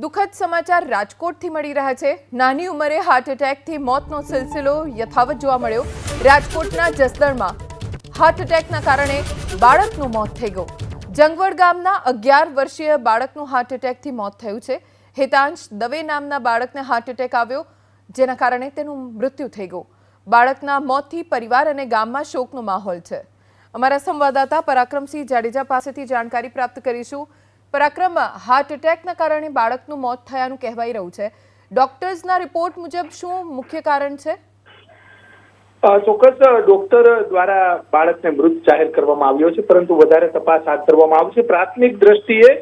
દુઃખદ સમાચાર રાજકોટથી મળી રહ્યા છે। નાની ઉંમરે હાર્ટ એટેકથી મોતનો સિલસિલો યથાવત જોવા મળ્યો। રાજકોટના જસદણમાં હાર્ટ એટેકના કારણે બાળકનું મોત થઈ ગયું। જંગવડ ગામના 11 વર્ષીય બાળકનું હાર્ટ એટેકથી મોત થયું છે। હેતાંશ દવે નામના બાળકને હાર્ટ એટેક આવ્યો, જેના કારણે તેનું મૃત્યુ થઈ ગયું। બાળકના મોતથી પરિવાર અને ગામમાં શોકનો માહોલ છે। અમારા સંવાદદાતા પરાક્રમસિંહ જાડેજા પાસેથી જાણકારી પ્રાપ્ત કરીશું। પરાક્રમ, હાર્ટ એટેકના કારણે બાળકનું મોત થયાનું કહેવાઈ રહ્યું છે। ડોક્ટર્સના રિપોર્ટ મુજબ શું મુખ્ય કારણ છે? ચોક્કસ ડોક્ટર દ્વારા બાળકને મૃત જાહેર કરવામાં આવ્યો છે, પરંતુ વધારે તપાસ હાથ ધરવામાં આવશે। પ્રાથમિક દ્રષ્ટિએ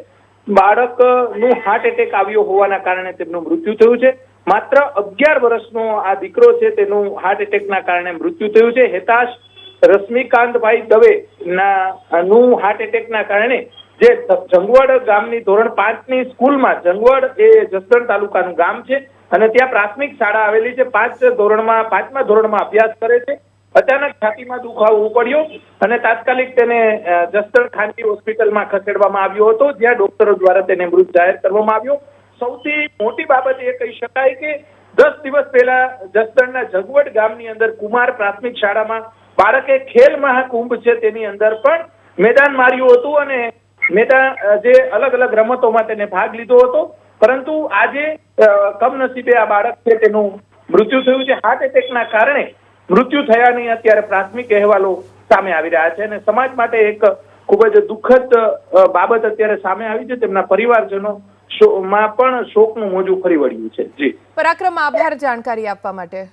બાળકનું હાર્ટ એટેક આવ્યો હોવાના કારણે તેમનું મૃત્યુ થયું છે। માત્ર 11 વર્ષનો આ દીકરો છે, તેનું હાર્ટ એટેકના કારણે મૃત્યુ થયું છે। હેતાશ રશ્મિકાંતભાઈ દવે નું હાર્ટ એટેકના કારણે જે જંગવડ ગામની ધોરણ 5 ની સ્કૂલમાં, જંગવડ એ જસદણ તાલુકાનું ગામ છે અને ત્યાં પ્રાથમિક શાળા આવેલી છે। 5મા ધોરણમાં અભ્યાસ કરે છે। અચાનક છાતીમાં દુખાવો પડ્યો અને તાત્કાલિક તેને જસદણ ખાનગી હોસ્પિટલમાં ખસેડવામાં આવ્યો હતો, જ્યાં ડોક્ટરો દ્વારા તેને મૃત જાહેર કરવામાં આવ્યો। સૌથી મોટી બાબત એ કહી શકાય કે 10 દિવસ પહેલા જસદણના જંગવડ ગામની અંદર કુમાર પ્રાથમિક શાળામાં બાળકે ખેલ મહાકુંભ છે તેની અંદર પણ મેદાન માર્યું હતું અને જે અલગ અલગ રમતોમાં તેને ભાગ લીધો હતો, પરંતુ આજે કમનસીબે આ બાળક છે તેનું મૃત્યુ થયું છે। હાર્ટ એટેકના કારણે મૃત્યુ થયાની અત્યારે પ્રાથમિક અહેવાલો સામે આવી રહ્યા છે અને સમાજ માટે એક ખૂબ જ દુઃખદ બાબત અત્યારે સામે આવી છે। તેમના પરિવારજનો માં પણ શોકનું મોજું ફરી વળ્યું છે। જી પરાક્રમ, આભાર જાણકારી આપવા માટે।